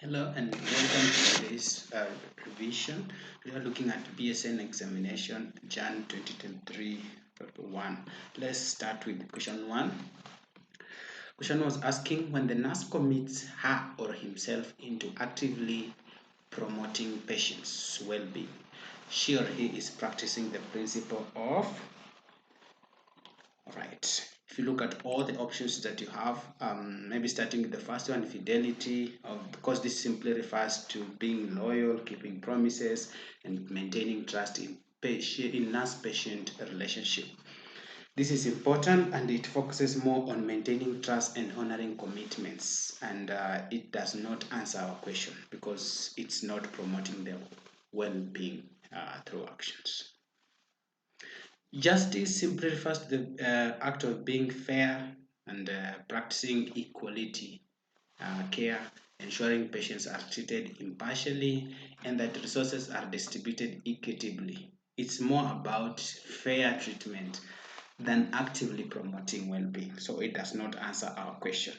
Hello and welcome to today's revision. We are looking at BSN examination Jan 2023 paper 1. Let's start with question 1. Question was asking when the nurse commits her or himself into actively promoting patients' well-being, she or he is practicing the principle of. Right. If you look at all the options that you have, maybe starting with the first one, fidelity, because this simply refers to being loyal, keeping promises, and maintaining trust in nurse-patient relationship. This is important and it focuses more on maintaining trust and honoring commitments, and it does not answer our question because it's not promoting the well-being through actions. Justice simply refers to the act of being fair and practicing equality, care, ensuring patients are treated impartially, and that resources are distributed equitably. It's more about fair treatment than actively promoting well-being, so it does not answer our question.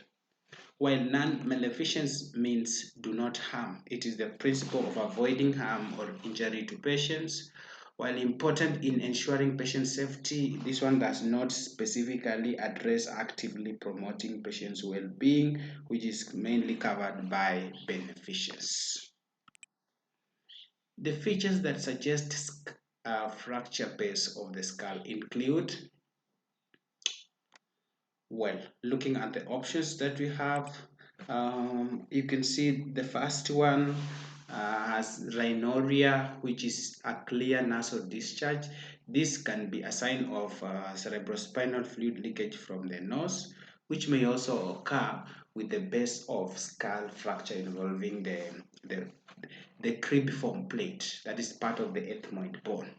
While non-maleficence means do not harm, it is the principle of avoiding harm or injury to patients. While important in ensuring patient safety, this one does not specifically address actively promoting patients' well-being, which is mainly covered by beneficence. The features that suggest fracture base of the skull include, well, looking at the options that we have, you can see the first one has rhinorrhea, which is a clear nasal discharge. This can be a sign of cerebrospinal fluid leakage from the nose, which may also occur with the base of skull fracture involving the cribriform plate, that is part of the ethmoid bone.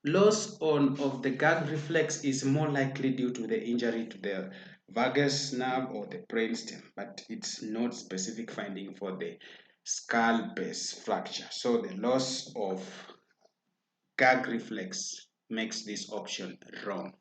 Loss of the gag reflex is more likely due to the injury to the vagus nerve or the brainstem, but it's not specific finding for the skull base fracture. So the loss of gag reflex makes this option wrong.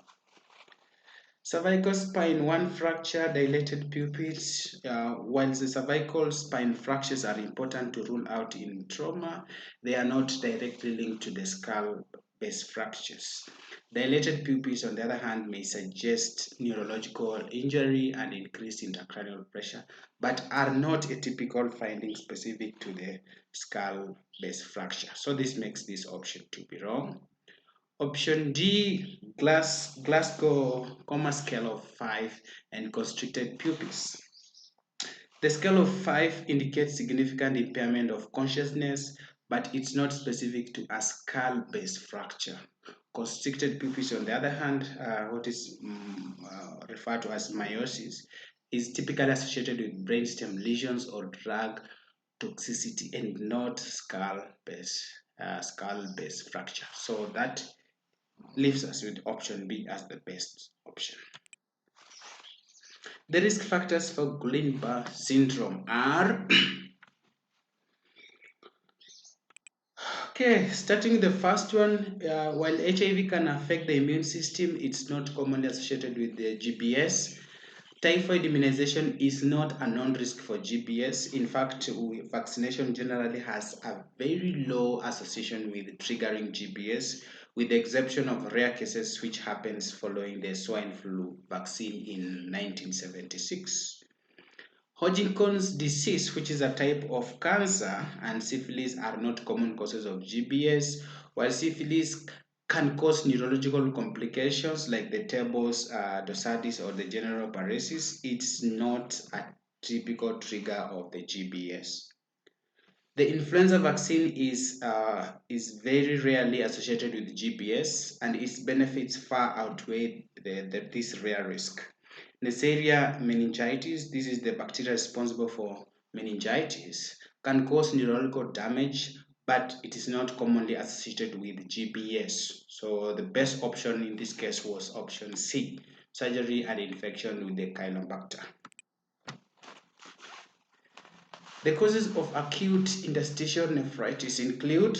Cervical spine 1 fracture, dilated pupils. While the cervical spine fractures are important to rule out in trauma, they are not directly linked to the skull base fractures. Dilated pupils, on the other hand, may suggest neurological injury and increased intracranial pressure, but are not a typical finding specific to the skull base fracture. So this makes this option to be wrong. Option D, Glasgow Coma scale of 5 and constricted pupils. The scale of 5 indicates significant impairment of consciousness, but it's not specific to a skull-based fracture. Constricted pupils, on the other hand, what is referred to as meiosis, is typically associated with brainstem lesions or drug toxicity and not skull-based fracture. So that leaves us with option B as the best option. The risk factors for Guillain-Barré syndrome are okay, starting with the first one, while HIV can affect the immune system, it's not commonly associated with the GBS. Typhoid immunization is not a non-risk for GBS. In fact, vaccination generally has a very low association with triggering GBS, with the exception of rare cases which happens following the swine flu vaccine in 1976. Hodgkin's disease, which is a type of cancer, and syphilis are not common causes of GBS, while syphilis can cause neurological complications like the Tabors dorsodis or the general paresis. It's not a typical trigger of the GBS. The influenza vaccine is very rarely associated with GBS, and its benefits far outweigh this rare risk. Neisseria meningitis, this is the bacteria responsible for meningitis, can cause neurological damage, but it is not commonly associated with GBS. So the best option in this case was option C, surgery and infection with the Campylobacter. The causes of acute interstitial nephritis include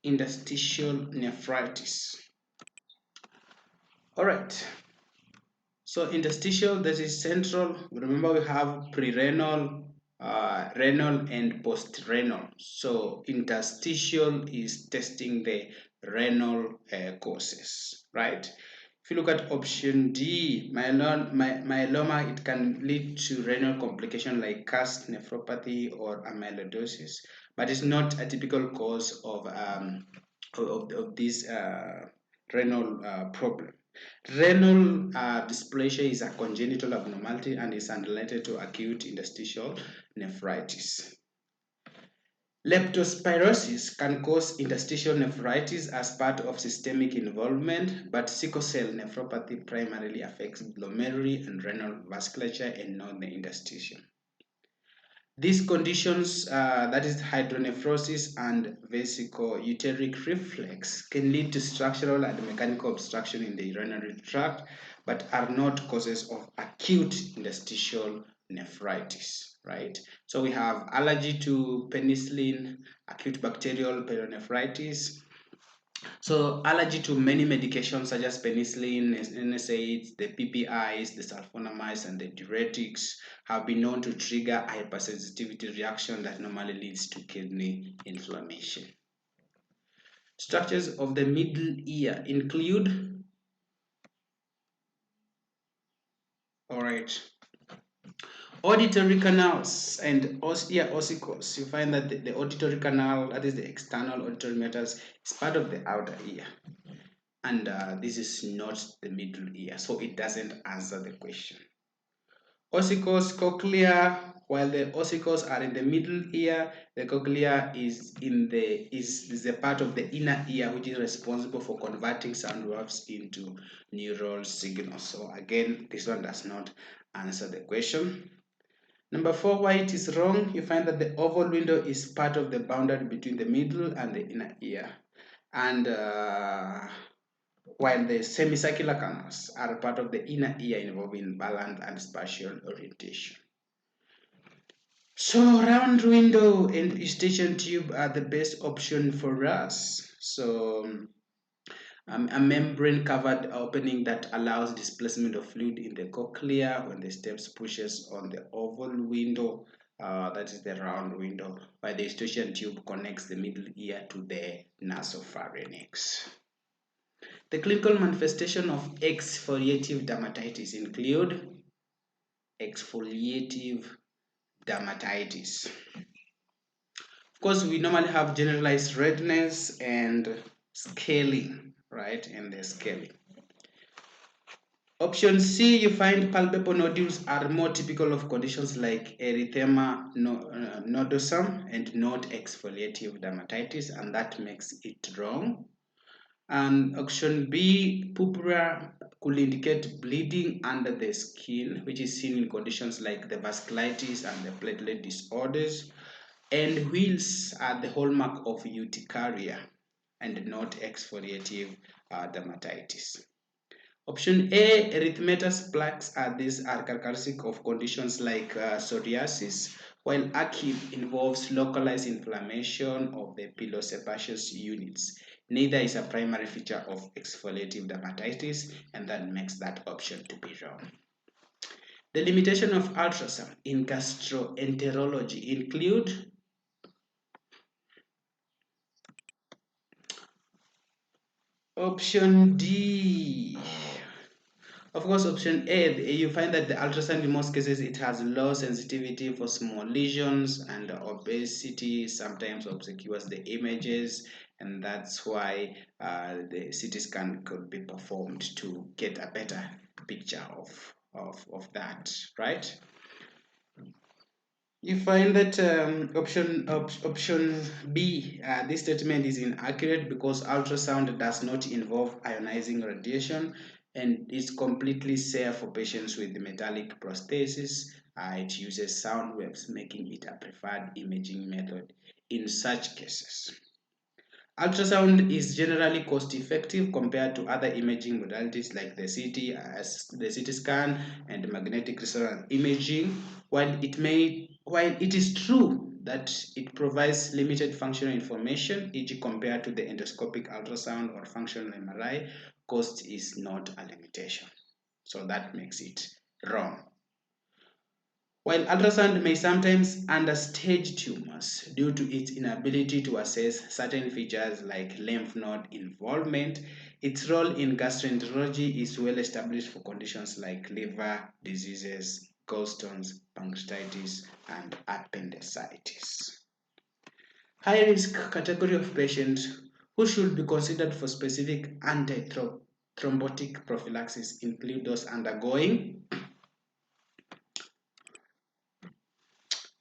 interstitial nephritis. All right. So interstitial, that is central. Remember we have pre-renal, renal and post-renal. So interstitial is testing the renal causes, right? If you look at option D, myeloma, it can lead to renal complication like cast nephropathy or amyloidosis, but it's not a typical cause of this renal problem. Renal dysplasia is a congenital abnormality and is unrelated to acute interstitial nephritis. Leptospirosis can cause interstitial nephritis as part of systemic involvement, but sickle cell nephropathy primarily affects glomeruli and renal vasculature and not the interstitium. These conditions, that is hydronephrosis and vesicouteric reflex, can lead to structural and mechanical obstruction in the urinary tract, but are not causes of acute interstitial nephritis, right? So we have allergy to penicillin, acute bacterial pyelonephritis. So allergy to many medications such as penicillin, NSAIDs, the PPIs, the sulfonamides, and the diuretics have been known to trigger a hypersensitivity reaction that normally leads to kidney inflammation. Structures of the middle ear include, all right, auditory canals and ear ossicles. You find that the auditory canal, that is the external auditory meatus, is part of the outer ear. And this is not the middle ear, so it doesn't answer the question. Ossicles, cochlea, while the ossicles are in the middle ear, the cochlea is the part of the inner ear which is responsible for converting sound waves into neural signals. So again, this one does not answer the question. Number 4, why it is wrong? You find that the oval window is part of the boundary between the middle and the inner ear, and while the semicircular canals are part of the inner ear involving balance and spatial orientation. So round window and eustachian tube are the best option for us. So a membrane covered opening that allows displacement of fluid in the cochlea when the steps pushes on the oval window, that is the round window, while the eustachian tube connects the middle ear to the nasopharynx. The clinical manifestation of exfoliative dermatitis include exfoliative dermatitis. Of course, we normally have generalized redness and scaling, right? And the scaling. Option C, you find palpable nodules are more typical of conditions like erythema nodosum and not exfoliative dermatitis, and that makes it wrong. And option B, purpura could indicate bleeding under the skin, which is seen in conditions like the vasculitis and the platelet disorders. And wheals are the hallmark of urticaria and not exfoliative dermatitis. Option A, erythematous plaques are characteristic of conditions like psoriasis, while acute involves localized inflammation of the pilosebaceous units. Neither is a primary feature of exfoliative dermatitis, and that makes that option to be wrong. The limitation of ultrasound in gastroenterology include option D. Of course, option A, you find that the ultrasound in most cases it has low sensitivity for small lesions, and obesity sometimes obscures the images, and that's why the CT scan could be performed to get a better picture of that, right? You find that option B, this statement is inaccurate because ultrasound does not involve ionizing radiation and is completely safe for patients with metallic prosthesis. It uses sound waves, making it a preferred imaging method in such cases. Ultrasound is generally cost-effective compared to other imaging modalities like the CT scan and magnetic resonance imaging. While it is true that it provides limited functional information, e.g., compared to the endoscopic ultrasound or functional MRI, cost is not a limitation. So that makes it wrong. While ultrasound may sometimes understage tumors due to its inability to assess certain features like lymph node involvement, its role in gastroenterology is well established for conditions like liver diseases, gallstones, pancreatitis, and appendicitis. High risk category of patients who should be considered for specific anti-thrombotic prophylaxis include those undergoing,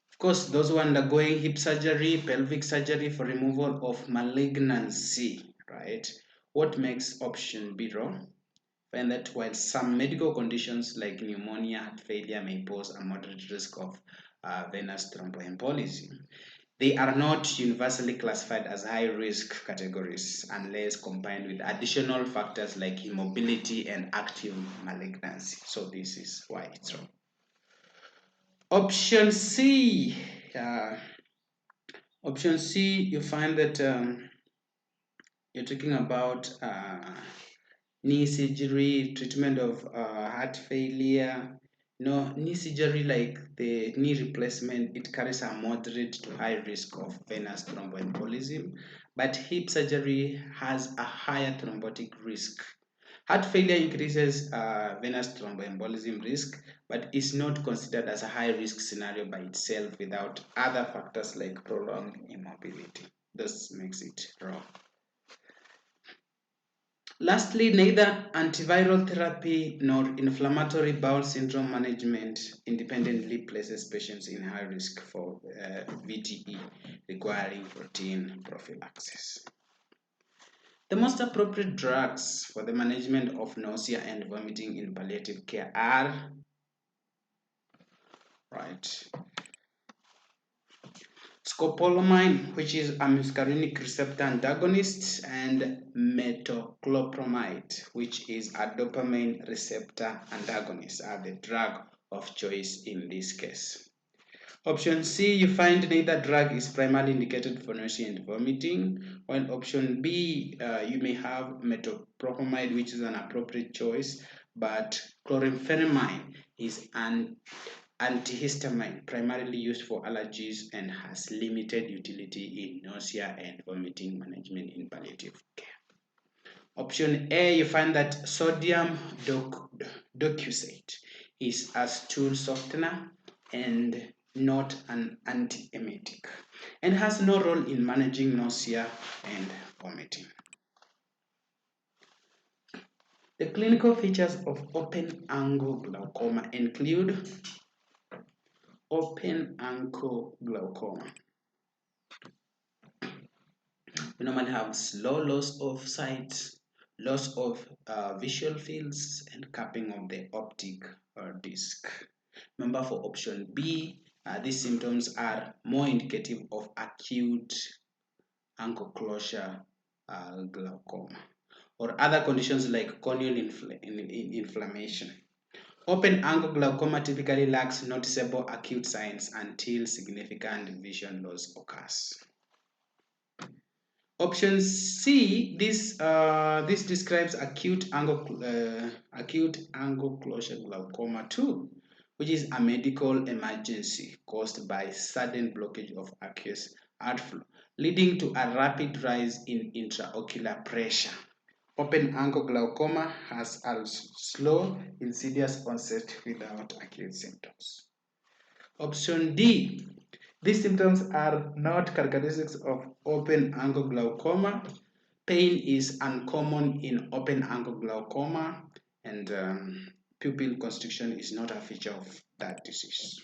of course, those who are undergoing hip surgery, pelvic surgery for removal of malignancy, right? What makes option B wrong? Find that while some medical conditions like pneumonia, heart failure may pose a moderate risk of venous thromboembolism, they are not universally classified as high-risk categories unless combined with additional factors like immobility and active malignancy. So this is why it's wrong. Option C. Option C, you find that you're talking about knee surgery, treatment of heart failure. Knee surgery like the knee replacement, it carries a moderate to high risk of venous thromboembolism, but hip surgery has a higher thrombotic risk. Heart failure increases venous thromboembolism risk, but is not considered as a high risk scenario by itself without other factors like prolonged immobility. This makes it wrong. Lastly, neither antiviral therapy nor inflammatory bowel syndrome management independently places patients in high risk for VTE requiring protein prophylaxis. The most appropriate drugs for the management of nausea and vomiting in palliative care are scopolamine, which is a muscarinic receptor antagonist, and metoclopramide, which is a dopamine receptor antagonist, are the drug of choice in this case. Option C, you find neither drug is primarily indicated for nausea and vomiting, while option B, you may have metoclopramide, which is an appropriate choice, but chloramphenemide is an antihistamine primarily used for allergies and has limited utility in nausea and vomiting management in palliative care. Option A, you find that sodium docusate is a stool softener and not an antiemetic, and has no role in managing nausea and vomiting. The clinical features of open angle glaucoma include open angle glaucoma. We normally have slow loss of sight, loss of visual fields, and cupping of the optic disc. Remember, for option B, these symptoms are more indicative of acute angle closure glaucoma or other conditions like corneal inflammation. Open angle glaucoma typically lacks noticeable acute signs until significant vision loss occurs. Option C, this describes acute angle closure glaucoma 2, which is a medical emergency caused by sudden blockage of aqueous outflow, leading to a rapid rise in intraocular pressure. Open angle glaucoma has a slow, insidious onset without acute symptoms. Option D, these symptoms are not characteristics of open angle glaucoma. Pain is uncommon in open angle glaucoma, and pupil constriction is not a feature of that disease.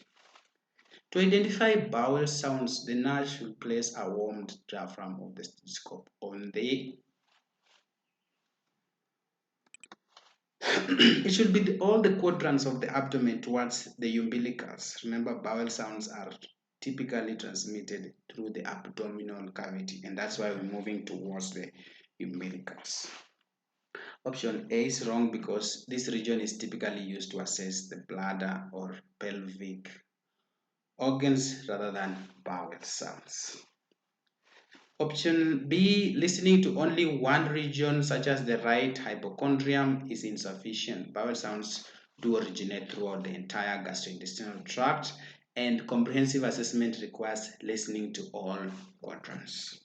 To identify bowel sounds, the nurse should place a warmed diaphragm of the stethoscope on the it should be all the quadrants of the abdomen towards the umbilicals. Remember, bowel sounds are typically transmitted through the abdominal cavity, and that's why we're moving towards the umbilicals. Option A is wrong because this region is typically used to assess the bladder or pelvic organs rather than bowel sounds. Option B, listening to only one region such as the right hypochondrium is insufficient. Bowel sounds do originate throughout the entire gastrointestinal tract, and comprehensive assessment requires listening to all quadrants.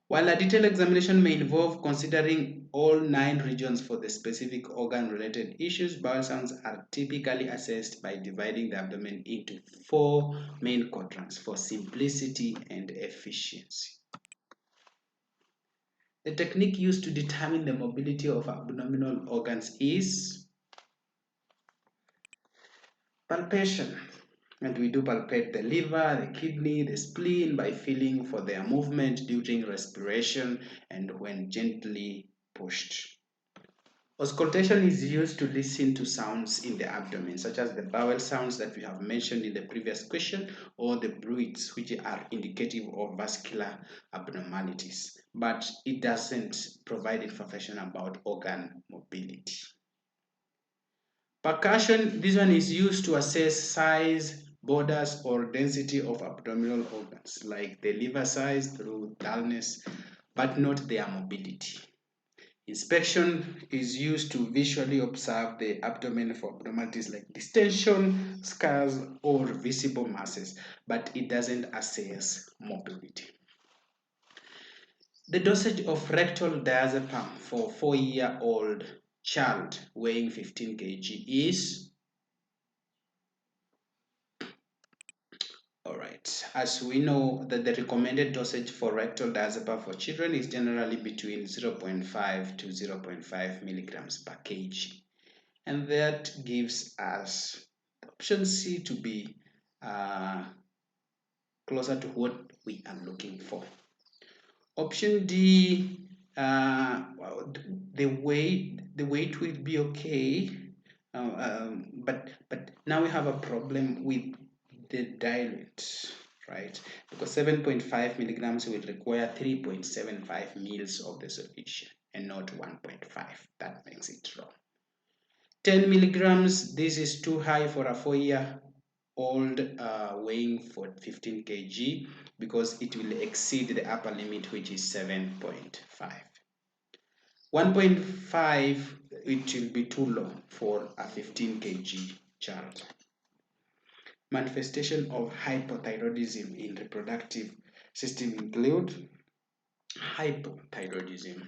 While a detailed examination may involve considering all 9 regions for the specific organ-related issues, bowel sounds are typically assessed by dividing the abdomen into 4 main quadrants for simplicity and efficiency. The technique used to determine the mobility of abdominal organs is palpation. And we do palpate the liver, the kidney, the spleen by feeling for their movement during respiration and when gently pushed. Auscultation is used to listen to sounds in the abdomen, such as the bowel sounds that we have mentioned in the previous question, or the bruits, which are indicative of vascular abnormalities, but it doesn't provide information about organ mobility. Percussion, this one is used to assess size, borders, or density of abdominal organs, like the liver size through dullness, but not their mobility. Inspection is used to visually observe the abdomen for abnormalities like distension, scars, or visible masses, but it doesn't assess mobility. The dosage of rectal diazepam for 4-year-old child weighing 15 kg is, alright, as we know that the recommended dosage for rectal diazepam for children is generally between 0.5 to 0.5 milligrams per kg. And that gives us option C to be closer to what we are looking for. Option D, the weight will be okay, but now we have a problem with the dilute, right? Because 7.5 milligrams will require 3.75 mils of the solution and not 1.5. That makes it wrong. 10 milligrams, this is too high for a 4-year-old weighing for 15 kg because it will exceed the upper limit, which is 7.5. 1.5, it will be too low for a 15 kg child. Manifestation of hypothyroidism in reproductive system include hypothyroidism.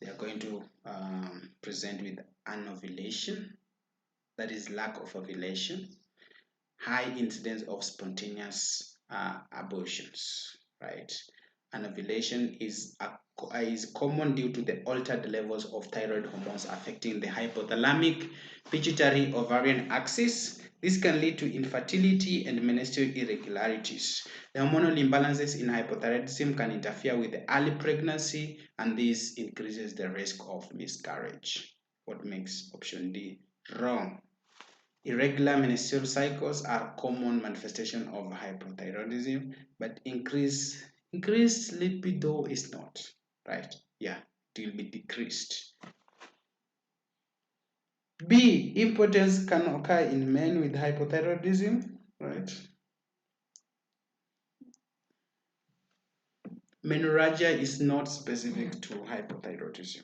They are going to present with anovulation, that is lack of ovulation, high incidence of spontaneous abortions, right? Anovulation is common due to the altered levels of thyroid hormones affecting the hypothalamic pituitary ovarian axis. This can lead to infertility and menstrual irregularities. The hormonal imbalances in hypothyroidism can interfere with the early pregnancy, and this increases the risk of miscarriage. What makes option D wrong? Irregular menstrual cycles are a common manifestation of hypothyroidism, but increased libido is not, right? Yeah, it will be decreased. B, impotence can occur in men with hypothyroidism, right? Menorrhagia is not specific to hypothyroidism.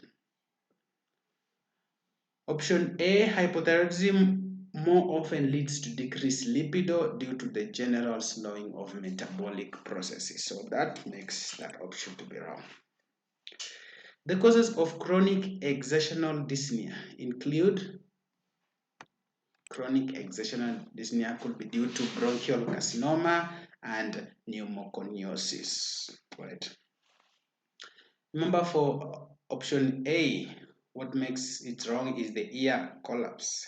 Option A, hypothyroidism more often leads to decreased libido due to the general slowing of metabolic processes. So that makes that option to be wrong. The causes of chronic exertional dyspnea include chronic exertional dyspnea could be due to bronchial carcinoma and pneumoconiosis, right? Remember, for option A, what makes it wrong is the ear collapse.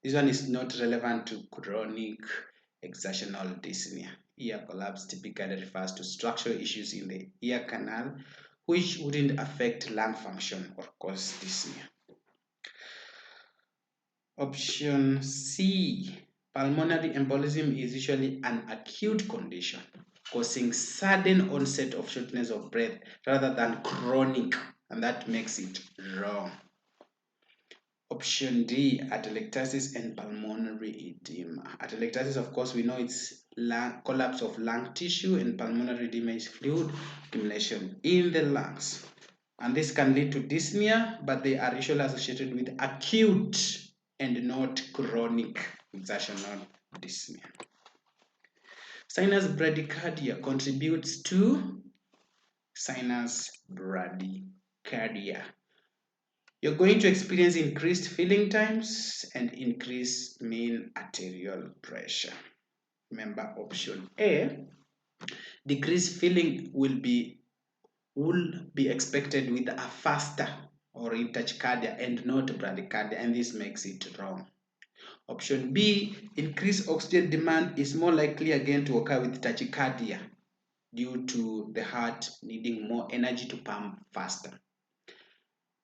This one is not relevant to chronic exertional dyspnea. Ear collapse typically refers to structural issues in the ear canal, which wouldn't affect lung function or cause dyspnea. Option C, pulmonary embolism is usually an acute condition causing sudden onset of shortness of breath rather than chronic, and that makes it wrong. Option D, atelectasis and pulmonary edema. Atelectasis, of course, we know it's collapse of lung tissue, and pulmonary edema is fluid accumulation in the lungs. And this can lead to dyspnea, but they are usually associated with acute and not chronic exertional dyspnea. Sinus bradycardia contributes to sinus bradycardia. You're going to experience increased filling times and increased mean arterial pressure. Remember option A, decreased filling will be expected with a faster or in tachycardia and not bradycardia, and this makes it wrong. Option B, increased oxygen demand is more likely again to occur with tachycardia due to the heart needing more energy to pump faster.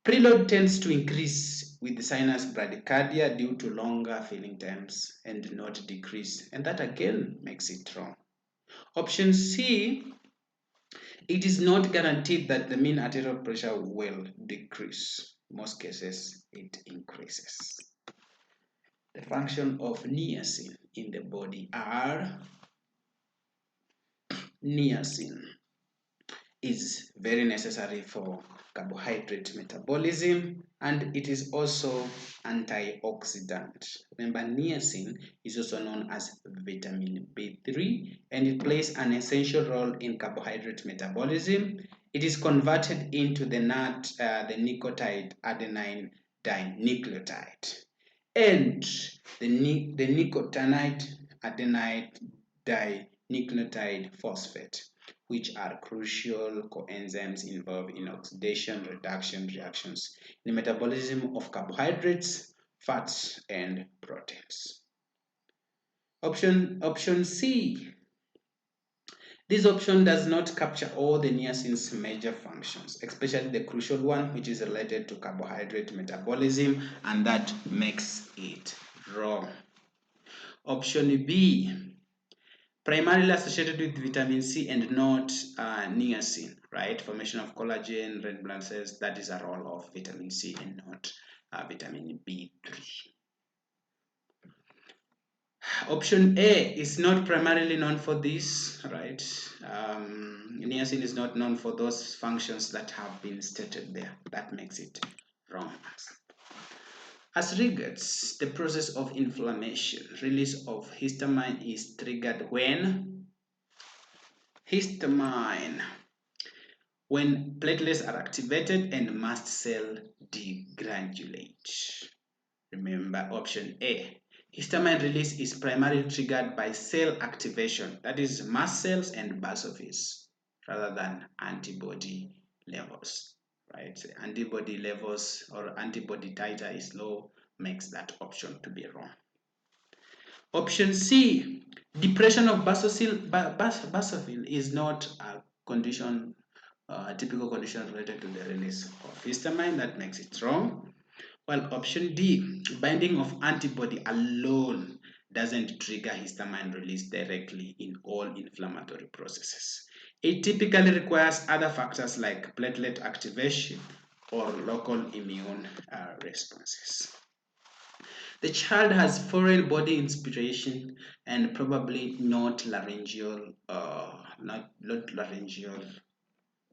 Preload tends to increase with the sinus bradycardia due to longer filling times and not decrease, and that again makes it wrong. Option C, it is not guaranteed that the mean arterial pressure will decrease. In most cases, it increases. The function of niacin in the body are niacin is very necessary for carbohydrate metabolism, and it is also antioxidant. Remember, niacin is also known as vitamin B3, and it plays an essential role in carbohydrate metabolism. It is converted into the nicotide adenine dinucleotide, and the nicotinamide adenine dinucleotide phosphate, which are crucial coenzymes involved in oxidation reduction reactions in the metabolism of carbohydrates, fats, and proteins. Option C. This option does not capture all the niacin's major functions, especially the crucial one, which is related to carbohydrate metabolism, and that makes it wrong. Option B, primarily associated with vitamin C and not niacin, right? Formation of collagen, red blood cells, that is a role of vitamin C and not vitamin B3. Option A is not primarily known for this, right? Niacin is not known for those functions that have been stated there. That makes it wrong. As regards the process of inflammation, release of histamine is triggered when platelets are activated and mast cell degranulate. Remember option A. Histamine release is primarily triggered by cell activation, that is mast cells and basophils, rather than antibody levels, right? Antibody levels or antibody titer is low, makes that option to be wrong. Option C, depression of basophil is not a condition, a typical condition related to the release of histamine. That makes it wrong. While option D, binding of antibody alone doesn't trigger histamine release directly in all inflammatory processes. It typically requires other factors like platelet activation or local immune responses. The child has foreign body inspiration and probably not laryngeal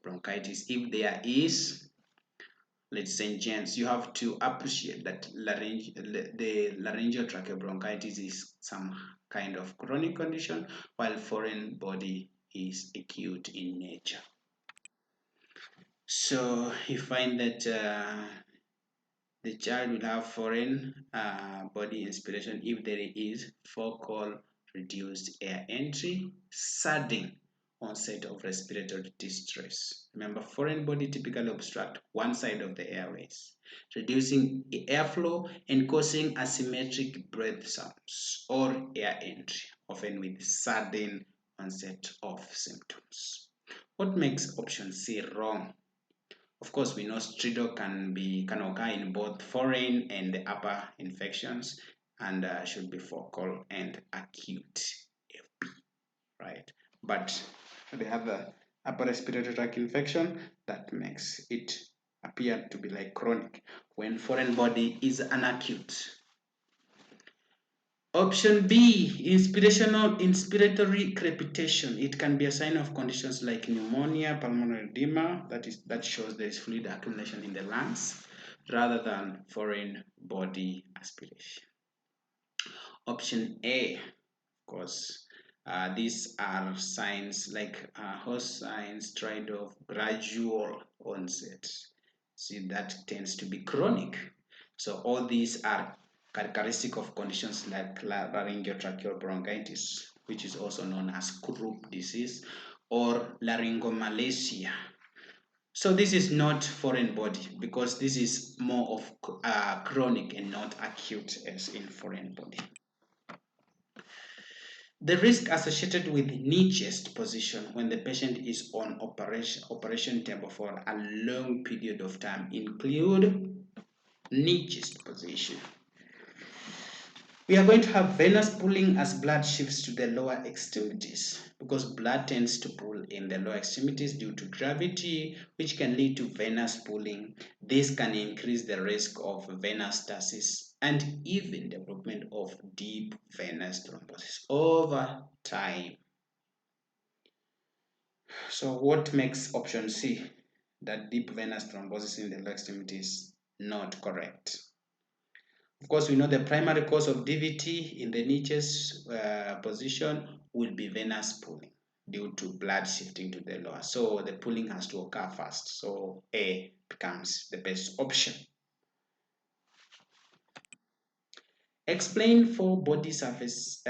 bronchitis. If there is, let's say gens, you have to appreciate that the laryngeal tracheobronchitis is some kind of chronic condition, while foreign body is acute in nature. So you find that the child will have foreign body inspiration if there is focal reduced air entry, sudden onset of respiratory distress. Remember, foreign body typically obstruct one side of the airways, reducing airflow and causing asymmetric breath sounds or air entry, often with sudden onset of symptoms. What makes option C wrong? Of course, we know stridor can occur in both foreign and the upper infections, and should be focal and acute FB, right? But the other upper respiratory tract infection, that makes it appear to be like chronic when foreign body is an acute. Option B, inspiratory crepitation. It can be a sign of conditions like pneumonia, pulmonary edema, that shows there is fluid accumulation in the lungs, rather than foreign body aspiration. Option A, of course, these are signs like host signs tried of gradual onset. See, that tends to be chronic. So all these are characteristic of conditions like laryngeotracheal bronchitis, which is also known as croup disease, or laryngomalacia. So this is not foreign body because this is more of chronic and not acute as in foreign body. The risk associated with knee chest position when the patient is on operation table for a long period of time include knee chest position. We are going to have venous pooling as blood shifts to the lower extremities because blood tends to pool in the lower extremities due to gravity, which can lead to venous pooling. This can increase the risk of venous stasis and even development of deep venous thrombosis over time. So what makes option C, that deep venous thrombosis in the lower extremities, not correct? Of course, we know the primary cause of DVT in the knee chest position will be venous pooling due to blood shifting to the lower. So the pooling has to occur first. So A becomes the best option. Explain 4 body surface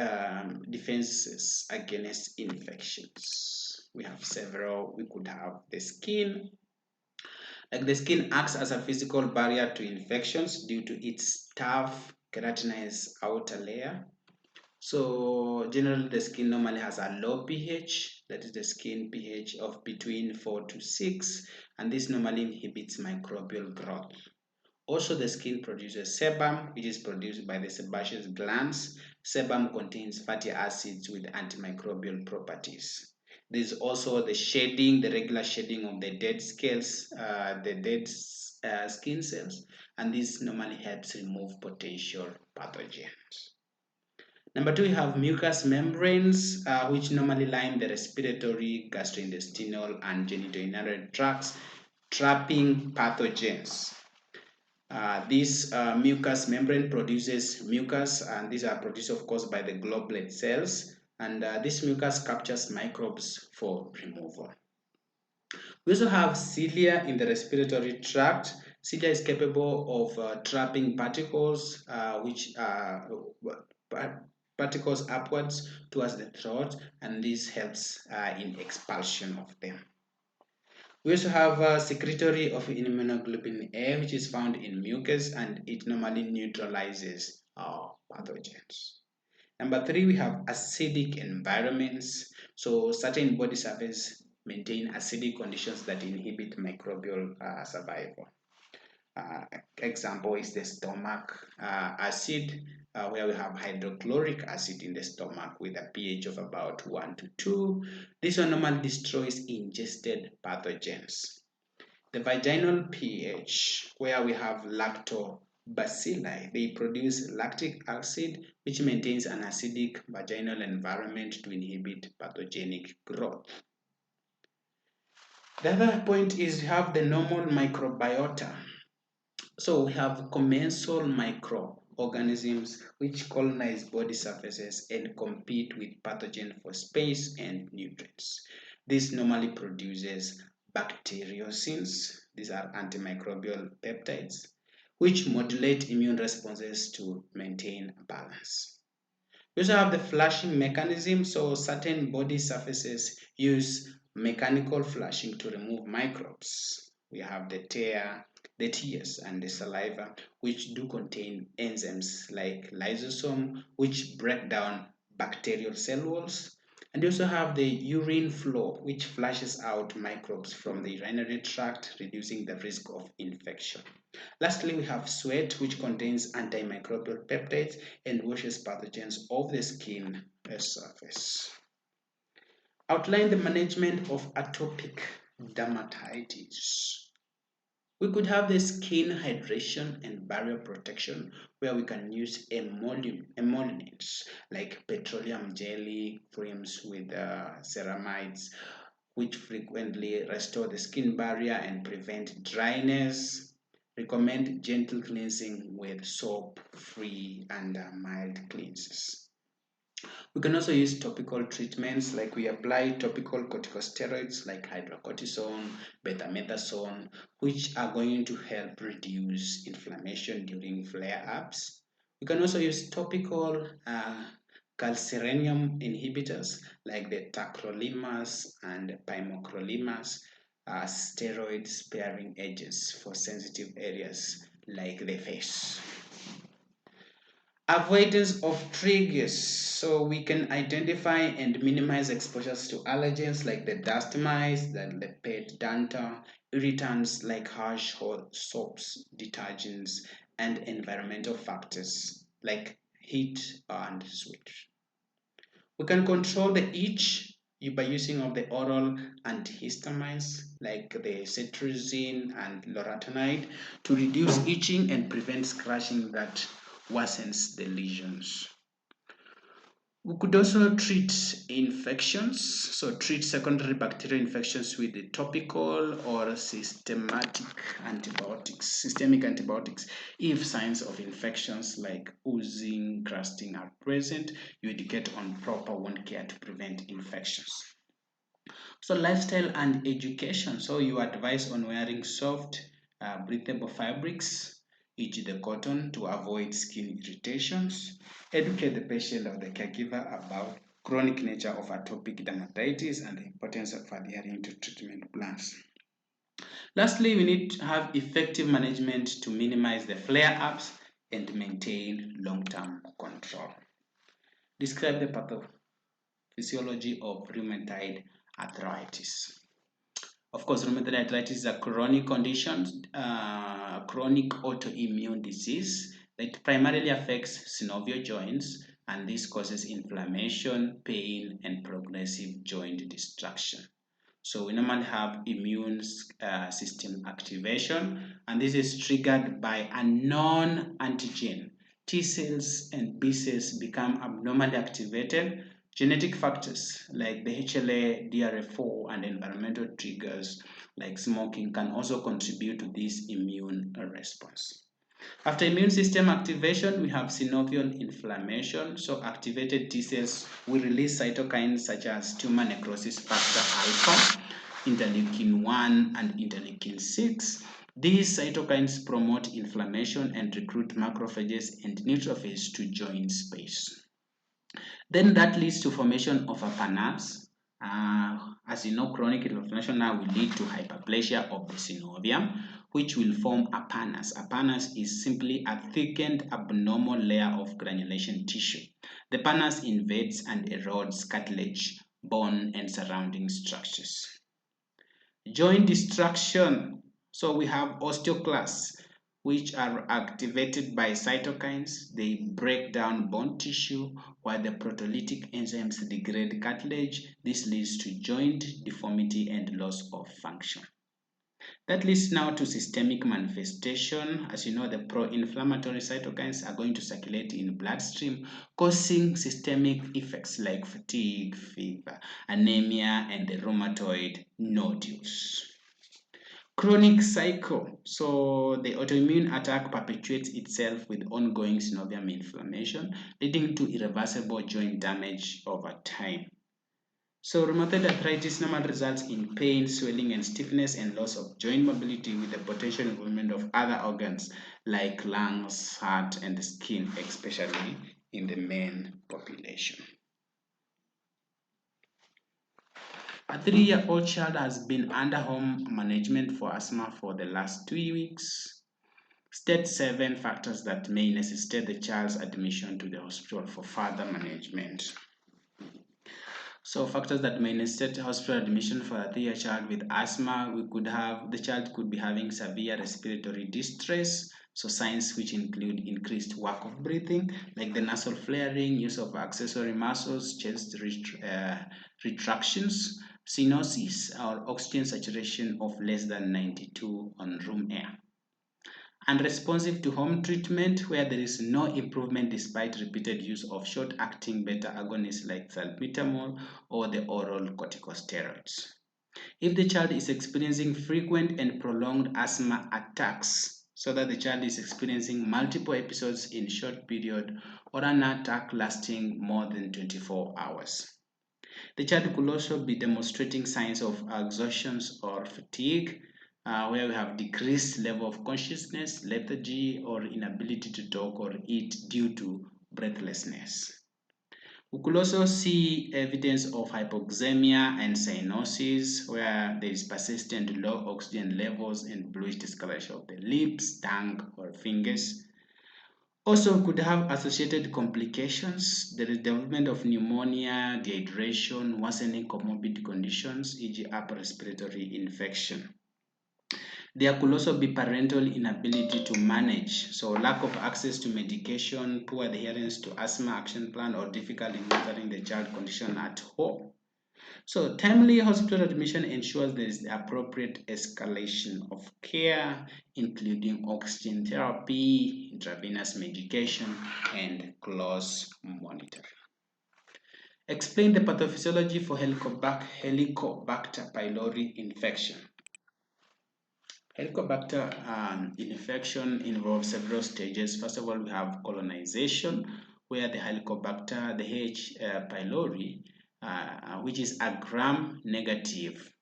defenses against infections. We have several. We could have the skin. Like the skin acts as a physical barrier to infections due to its tough keratinized outer layer. So generally the skin normally has a low pH, that is the skin pH of between 4 to 6, and this normally inhibits microbial growth. Also the skin produces sebum, which is produced by the sebaceous glands. Sebum contains fatty acids with antimicrobial properties. There's also the shedding, the regular shedding of the dead scales, skin cells, and this normally helps remove potential pathogens. Number 2, we have mucous membranes, which normally line the respiratory, gastrointestinal, and genitourinary tracts, trapping pathogens. This mucous membrane produces mucus, and these are produced, of course, by the goblet cells, and this mucus captures microbes for removal. We also have cilia in the respiratory tract. Cilia is capable of trapping particles, particles upwards towards the throat, and this helps in expulsion of them. We also have secretory of immunoglobulin A, which is found in mucus, and it normally neutralizes pathogens. Number 3, we have acidic environments. So certain body surfaces maintain acidic conditions that inhibit microbial survival. Example is the stomach acid, where we have hydrochloric acid in the stomach with a pH of about 1 to 2. This one normally destroys ingested pathogens. The vaginal pH, where we have lactobacilli, they produce lactic acid, which maintains an acidic vaginal environment to inhibit pathogenic growth. The other point is you have the normal microbiota. So we have commensal microorganisms which colonize body surfaces and compete with pathogen for space and nutrients. This normally produces bacteriocins. These are antimicrobial peptides which modulate immune responses to maintain a balance. We also have the flushing mechanism. So certain body surfaces use mechanical flushing to remove microbes. We have the tears and the saliva, which do contain enzymes like lysosome, which break down bacterial cell walls. And you also have the urine flow, which flushes out microbes from the urinary tract, reducing the risk of infection. Lastly, we have sweat, which contains antimicrobial peptides and washes pathogens off the skin surface. Outline the management of atopic dermatitis. We could have the skin hydration and barrier protection where we can use emollients like petroleum jelly, creams with ceramides, which frequently restore the skin barrier and prevent dryness. Recommend gentle cleansing with soap-free and mild cleanses. We can also use topical treatments like we apply topical corticosteroids like hydrocortisone, betamethasone, which are going to help reduce inflammation during flare-ups. We can also use topical calcineurin inhibitors like the tacrolimus and pimecrolimus, steroid-sparing agents for sensitive areas like the face. Avoidance of triggers. So we can identify and minimize exposures to allergens like the dust mites, the pet dander, irritants like harsh soaps, detergents, and environmental factors like heat and sweat. We can control the itch by using of the oral antihistamines like the cetirizine and loratadine to reduce itching and prevent scratching that worsens the lesions. We could also treat infections, so treat secondary bacterial infections with the topical or systemic antibiotics. If signs of infections like oozing, crusting are present, you educate on proper wound care to prevent infections. So lifestyle and education, so you advise on wearing soft, breathable fabrics, e.g. the cotton, to avoid skin irritations. Educate the patient or the caregiver about chronic nature of atopic dermatitis and the importance of adhering to treatment plans. Lastly, we need to have effective management to minimize the flare-ups and maintain long-term control. Describe the pathophysiology of rheumatoid arthritis. Of course, rheumatoid arthritis is a chronic condition, chronic autoimmune disease that primarily affects synovial joints, and this causes inflammation, pain, and progressive joint destruction. So we normally have immune system activation, and this is triggered by a non-antigen. T cells and B cells become abnormally activated. Genetic factors like the HLA, DRF4, and environmental triggers like smoking can also contribute to this immune response. After immune system activation, we have synovial inflammation. So activated T cells will release cytokines such as tumor necrosis factor alpha, interleukin 1, and interleukin 6. These cytokines promote inflammation and recruit macrophages and neutrophils to join space. Then that leads to formation of a panels. As you know, chronic inflammation now will lead to hyperplasia of the synovium, which will form a pannus. A pannus is simply a thickened abnormal layer of granulation tissue. The pannus invades and erodes cartilage, bone, and surrounding structures. Joint destruction. So we have osteoclasts, which are activated by cytokines. They break down bone tissue while the proteolytic enzymes degrade cartilage. This leads to joint deformity and loss of function. That leads now to systemic manifestation. As you know, the pro-inflammatory cytokines are going to circulate in bloodstream, causing systemic effects like fatigue, fever, anemia, and the rheumatoid nodules. Chronic cycle. So the autoimmune attack perpetuates itself with ongoing synovial inflammation, leading to irreversible joint damage over time. So rheumatoid arthritis normally results in pain, swelling, and stiffness and loss of joint mobility with the potential involvement of other organs like lungs, heart, and the skin, especially in the men population. A 3-year-old child has been under home management for asthma for the last 2 weeks. State 7 factors that may necessitate the child's admission to the hospital for further management. So factors that may necessitate hospital admission for a 3-year child with asthma, we could have the child could be having severe respiratory distress. So signs which include increased work of breathing, like the nasal flaring, use of accessory muscles, chest retractions, cyanosis or oxygen saturation of less than 92 on room air. Unresponsive to home treatment where there is no improvement despite repeated use of short-acting beta agonists like salbutamol or the oral corticosteroids. If the child is experiencing frequent and prolonged asthma attacks, so that the child is experiencing multiple episodes in short period or an attack lasting more than 24 hours. The child could also be demonstrating signs of exhaustion or fatigue, where we have decreased level of consciousness, lethargy, or inability to talk or eat due to breathlessness. We could also see evidence of hypoxemia and cyanosis, where there is persistent low oxygen levels and bluish discoloration of the lips, tongue, or fingers. Also could have associated complications. There is development of pneumonia, dehydration, worsening comorbid conditions, e.g. upper respiratory infection. There could also be parental inability to manage, so lack of access to medication, poor adherence to asthma action plan, or difficulty in monitoring the child condition at home. So timely hospital admission ensures there is the appropriate escalation of care, including oxygen therapy, intravenous medication, and close monitoring. Explain the pathophysiology for Helicobacter pylori infection. Helicobacter infection involves several stages. First of all, we have colonization, where the Helicobacter, the H. pylori, which is a gram-negative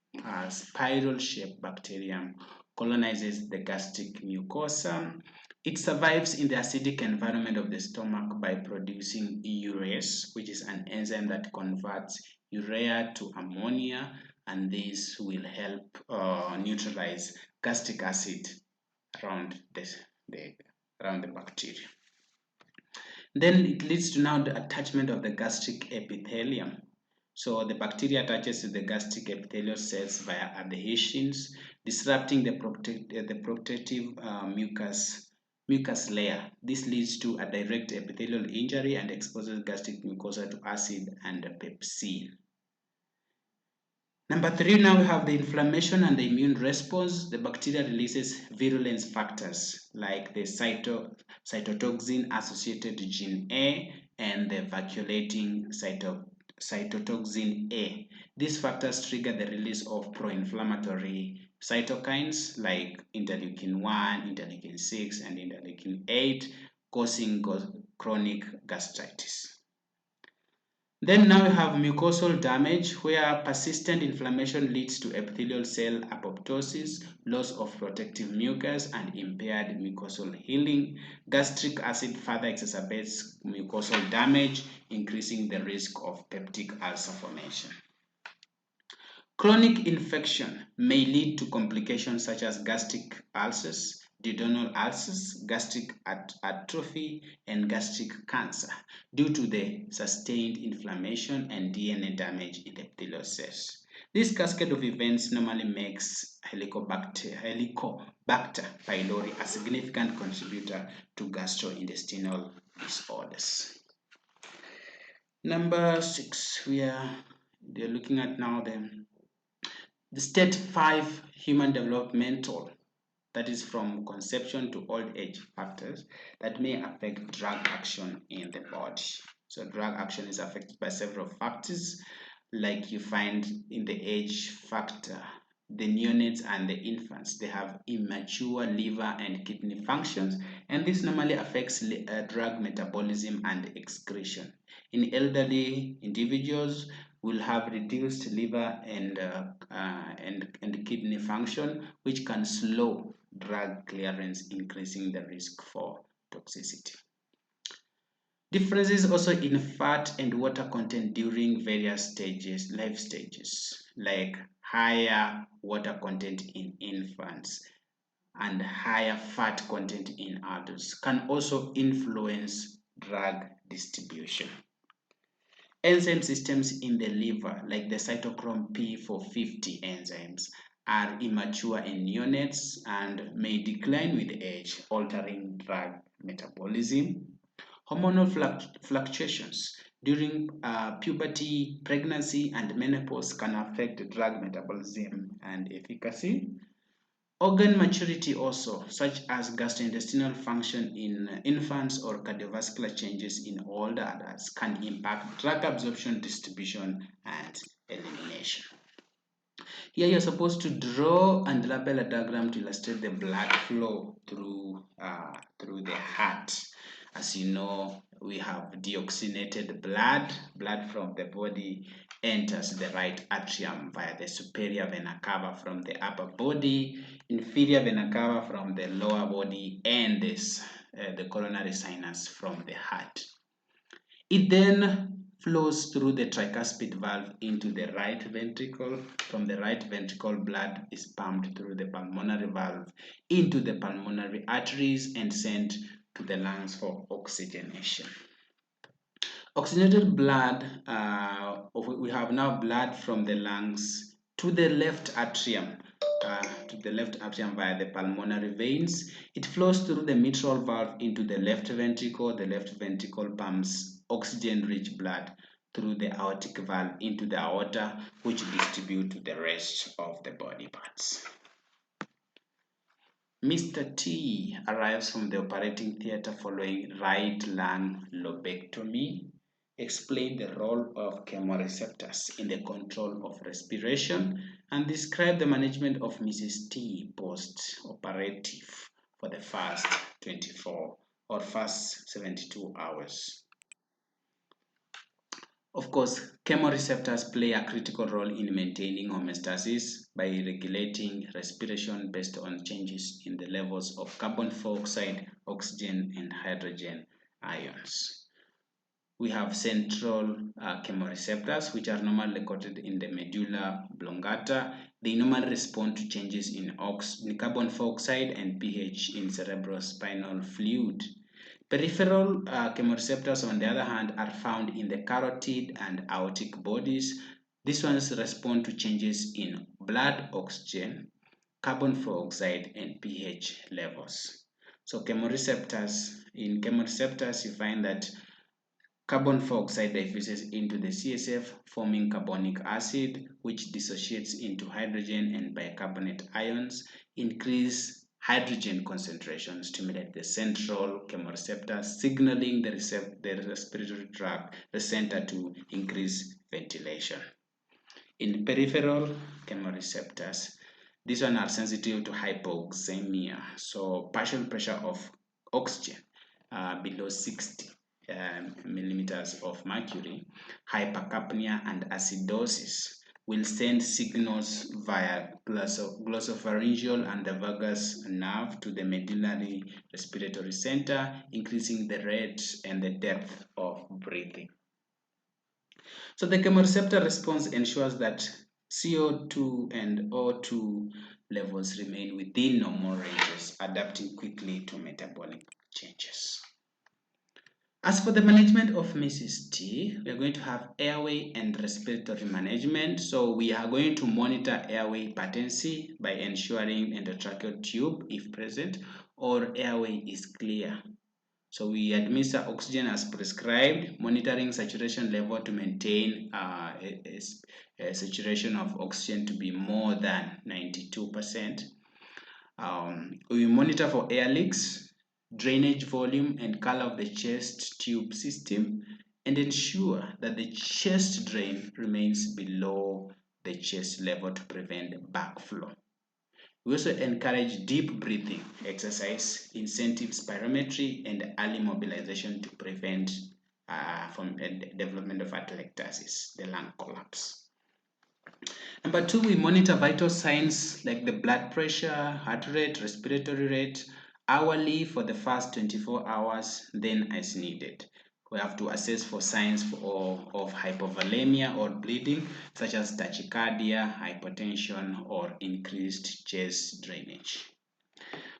spiral-shaped bacterium, colonizes the gastric mucosa. It survives in the acidic environment of the stomach by producing urease, which is an enzyme that converts urea to ammonia, and this will help neutralize gastric acid around the bacteria. Then it leads to now the attachment of the gastric epithelium. So the bacteria attaches to the gastric epithelial cells via adhesions, disrupting the protective mucus layer. This leads to a direct epithelial injury and exposes gastric mucosa to acid and pepsin. Number 3, now we have the inflammation and the immune response. The bacteria releases virulence factors like the cytotoxin-associated gene A and the vacuolating cytotoxin A. These factors trigger the release of pro-inflammatory cytokines like interleukin-1, interleukin-6, and interleukin-8, causing chronic gastritis. Then now we have mucosal damage, where persistent inflammation leads to epithelial cell apoptosis, loss of protective mucus, and impaired mucosal healing. Gastric acid further exacerbates mucosal damage, increasing the risk of peptic ulcer formation. Chronic infection may lead to complications such as gastric ulcers, duodenal ulcers, gastric atrophy, and gastric cancer due to the sustained inflammation and DNA damage in the epithelial cells. This cascade of events normally makes Helicobacter pylori a significant contributor to gastrointestinal disorders. Number 6, they're looking at now the state 5 human developmental, that is from conception to old age, factors that may affect drug action in the body. So drug action is affected by several factors, like you find in the age factor. The neonates and the infants, they have immature liver and kidney functions, and this normally affects drug metabolism and excretion. In elderly individuals, will have reduced liver and kidney function, which can slow drug clearance, increasing the risk for toxicity. Differences also in fat and water content during various life stages, like higher water content in infants and higher fat content in adults, can also influence drug distribution. Enzyme systems in the liver, like the cytochrome P450 enzymes, are immature in neonates and may decline with age, altering drug metabolism. Hormonal fluctuations. during puberty, pregnancy, and menopause can affect drug metabolism and efficacy. Organ maturity also, such as gastrointestinal function in infants or cardiovascular changes in older adults, can impact drug absorption, distribution, and elimination. Here you're supposed to draw and label a diagram to illustrate the blood flow through the heart. As you know, we have deoxygenated blood. Blood from the body enters the right atrium via the superior vena cava from the upper body, inferior vena cava from the lower body, and the coronary sinus from the heart. It then flows through the tricuspid valve into the right ventricle. From the right ventricle, blood is pumped through the pulmonary valve into the pulmonary arteries and sent to the lungs for oxygenation. Oxygenated blood, we have now blood from the lungs to the left atrium. Via the pulmonary veins. It flows through the mitral valve into the left ventricle. The left ventricle pumps oxygen-rich blood through the aortic valve into the aorta, which distribute to the rest of the body parts. Mr. T arrives from the operating theater following right lung lobectomy. Explain the role of chemoreceptors in the control of respiration and describe the management of Mrs. T post-operative for the first 24 or first 72 hours. Of course, chemoreceptors play a critical role in maintaining homeostasis by regulating respiration based on changes in the levels of carbon dioxide, oxygen, and hydrogen ions. We have central chemoreceptors, which are normally located in the medulla oblongata. They normally respond to changes in carbon dioxide and pH in cerebrospinal fluid. Peripheral chemoreceptors, on the other hand, are found in the carotid and aortic bodies. These ones respond to changes in blood oxygen, carbon dioxide, and pH levels. So in chemoreceptors, you find that carbon dioxide diffuses into the CSF, forming carbonic acid, which dissociates into hydrogen and bicarbonate ions. Increase hydrogen concentration stimulate the central chemoreceptor, signaling the respiratory tract, the center, to increase ventilation. In peripheral chemoreceptors, these ones are sensitive to hypoxemia, so partial pressure of oxygen below 60 millimeters of mercury, hypercapnia, and acidosis will send signals via glossopharyngeal and the vagus nerve to the medullary respiratory center, increasing the rate and the depth of breathing. So the chemoreceptor response ensures that CO2 and O2 levels remain within normal ranges, adapting quickly to metabolic changes. As for the management of Mrs. T, we are going to have airway and respiratory management. So we are going to monitor airway patency by ensuring endotracheal tube, if present, or airway is clear. So we administer oxygen as prescribed, monitoring saturation level to maintain a saturation of oxygen to be more than 92%. We monitor for air leaks, drainage volume, and color of the chest tube system, and ensure that the chest drain remains below the chest level to prevent backflow. We also encourage deep breathing exercise, incentive spirometry, and early mobilization to prevent from the development of atelectasis, the lung collapse. Number 2, we monitor vital signs like the blood pressure, heart rate, respiratory rate, hourly for the first 24 hours, then as needed. We have to assess for signs of hypovolemia or bleeding, such as tachycardia, hypotension, or increased chest drainage.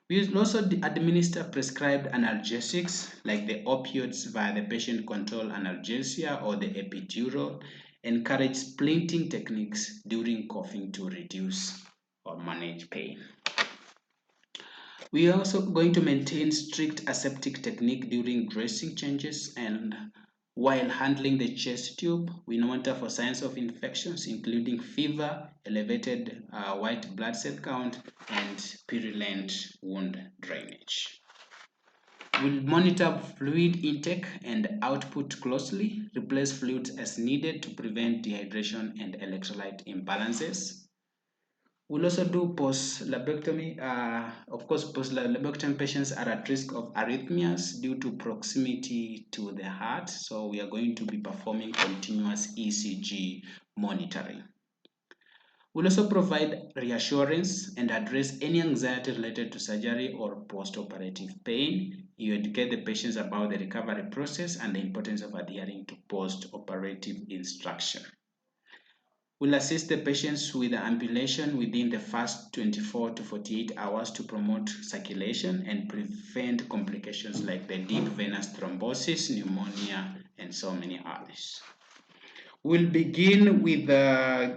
We will also administer prescribed analgesics like the opioids via the patient-controlled analgesia or the epidural, encourage splinting techniques during coughing to reduce or manage pain. We are also going to maintain strict aseptic technique during dressing changes, and While handling the chest tube, we monitor for signs of infections, including fever, elevated white blood cell count, and purulent wound drainage. We'll monitor fluid intake and output closely, replace fluids as needed to prevent dehydration and electrolyte imbalances. We'll also do post-lobectomy. Of course, post-lobectomy patients are at risk of arrhythmias due to proximity to the heart. So we are going to be performing continuous ECG monitoring. We'll also provide reassurance and address any anxiety related to surgery or post-operative pain. You educate the patients about the recovery process and the importance of adhering to post-operative instruction. We'll assist the patients with ambulation within the first 24 to 48 hours to promote circulation and prevent complications like the deep venous thrombosis, pneumonia, and so many others. We'll begin with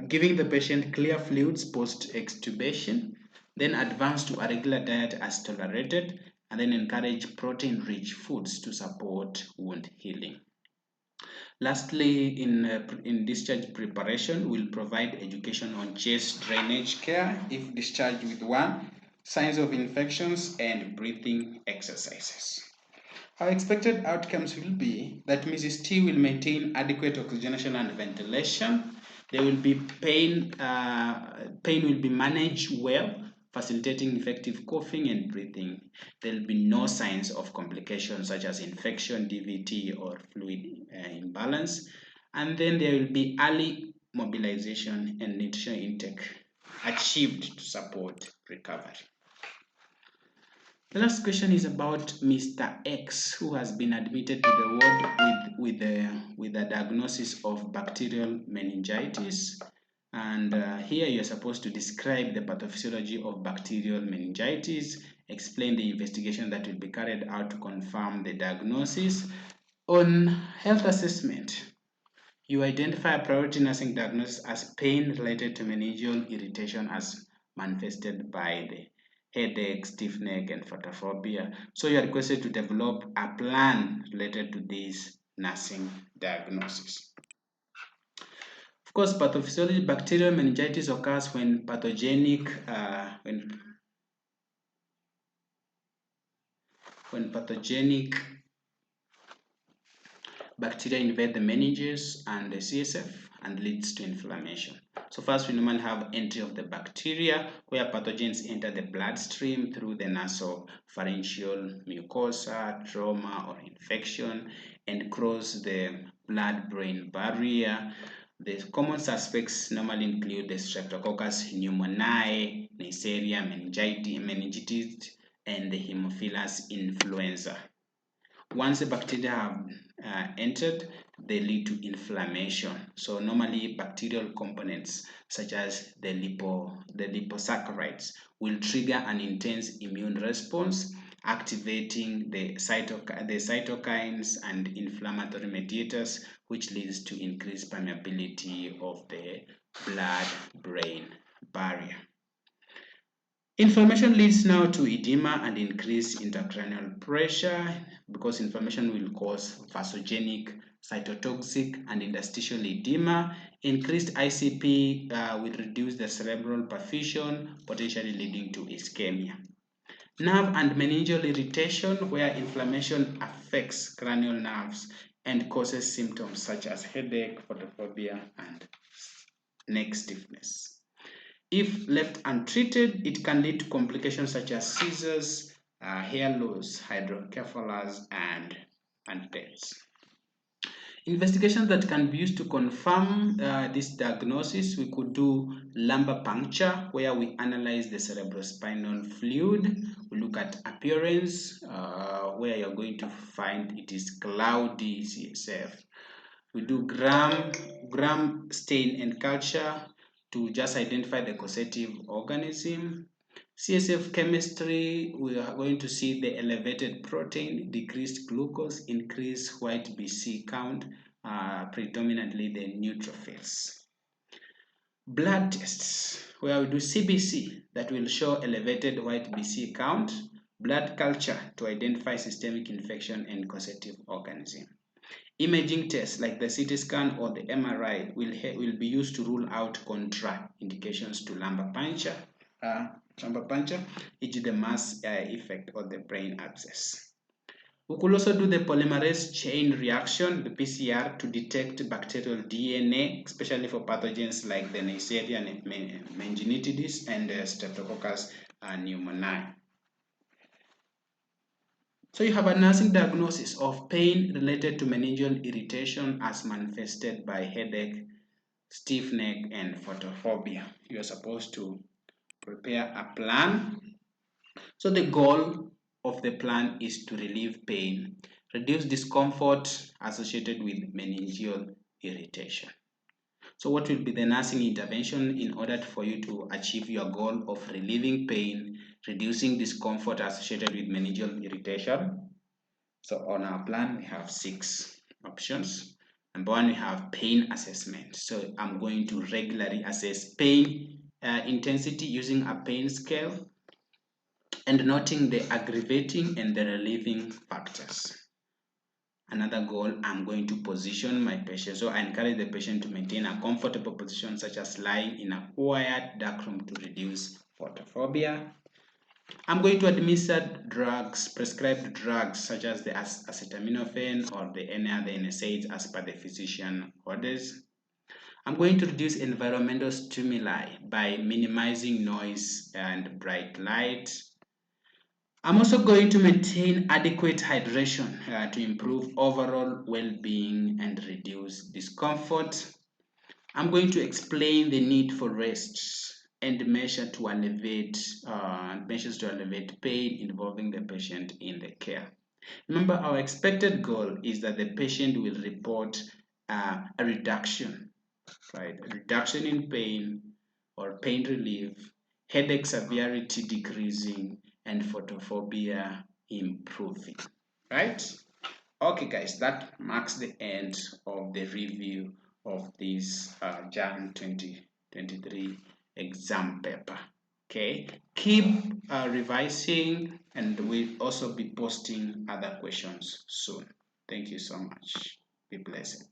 giving the patient clear fluids post-extubation, then advance to a regular diet as tolerated, and then encourage protein-rich foods to support wound healing. Lastly, in discharge preparation, we'll provide education on chest drainage care if discharged with one, signs of infections, and breathing exercises. Our expected outcomes will be that Mrs. T will maintain adequate oxygenation and ventilation. There will be pain will be managed well, facilitating effective coughing and breathing. There will be no signs of complications such as infection, DVT, or fluid imbalance. And then there will be early mobilization and nutrition intake achieved to support recovery. The last question is about Mr. X, who has been admitted to the ward with a diagnosis of bacterial meningitis. And here you're supposed to describe the pathophysiology of bacterial meningitis, explain the investigation that will be carried out to confirm the diagnosis. On health assessment, you identify a priority nursing diagnosis as pain related to meningeal irritation as manifested by the headache, stiff neck, and photophobia. So you are requested to develop a plan related to this nursing diagnosis. Of course, pathophysiology, bacterial meningitis occurs when pathogenic bacteria invade the meninges and the CSF and leads to inflammation. So first, we normally have entry of the bacteria where pathogens enter the bloodstream through the nasopharyngeal mucosa, trauma or infection, and cross the blood-brain barrier. The common suspects normally include the Streptococcus pneumoniae, Neisseria meningitis, and the Haemophilus influenza. Once the bacteria have entered, they lead to inflammation. So normally bacterial components such as the liposaccharides will trigger an intense immune response, activating the cytokines and inflammatory mediators, which leads to increased permeability of the blood-brain barrier. Inflammation leads now to edema and increased intracranial pressure because inflammation will cause vasogenic, cytotoxic, and interstitial edema. Increased ICP will reduce the cerebral perfusion, potentially leading to ischemia. Nerve and meningeal irritation, where inflammation affects cranial nerves and causes symptoms such as headache, photophobia, and neck stiffness. If left untreated, it can lead to complications such as seizures, hair loss, hydrocephalus, and deaths. Investigations that can be used to confirm this diagnosis, we could do lumbar puncture, where we analyze the cerebrospinal fluid. We look at appearance, where you're going to find it is cloudy CSF. We do gram stain and culture to just identify the causative organism. CSF chemistry, we are going to see the elevated protein, decreased glucose, increased white BC count, predominantly the neutrophils. Blood tests, where we do CBC that will show elevated white BC count, blood culture to identify systemic infection and causative organism. Imaging tests like the CT scan or the MRI will be used to rule out contraindications to lumbar puncture, e.g. the mass effect or the brain abscess. We could also do the polymerase chain reaction, the PCR, to detect bacterial DNA, especially for pathogens like the Neisseria meningitidis and Streptococcus pneumoniae. So you have a nursing diagnosis of pain related to meningeal irritation as manifested by headache, stiff neck, and photophobia. You are supposed to prepare a plan. So the goal of the plan is to relieve pain, reduce discomfort associated with meningeal irritation. So what will be the nursing intervention in order for you to achieve your goal of relieving pain, reducing discomfort associated with meningeal irritation? So on our plan, we have 6 options. Number 1, we have pain assessment. So I'm going to regularly assess pain intensity using a pain scale and noting the aggravating and the relieving factors. Another goal, I'm going to position my patient. So I encourage the patient to maintain a comfortable position such as lying in a quiet dark room to reduce photophobia. I'm going to administer drugs, prescribed drugs such as the acetaminophen or the any other NSAIDs as per the physician orders. I'm going to reduce environmental stimuli by minimizing noise and bright light. I'm also going to maintain adequate hydration to improve overall well-being and reduce discomfort. I'm going to explain the need for rest and measures to elevate pain involving the patient in the care. Remember, our expected goal is that the patient will report a reduction, right? A reduction in pain or pain relief, headache severity decreasing, and photophobia improving, right? Okay, guys, that marks the end of the review of this Jan 2023 exam paper. Okay, keep revising, and we'll also be posting other questions soon. Thank you so much. Be blessed.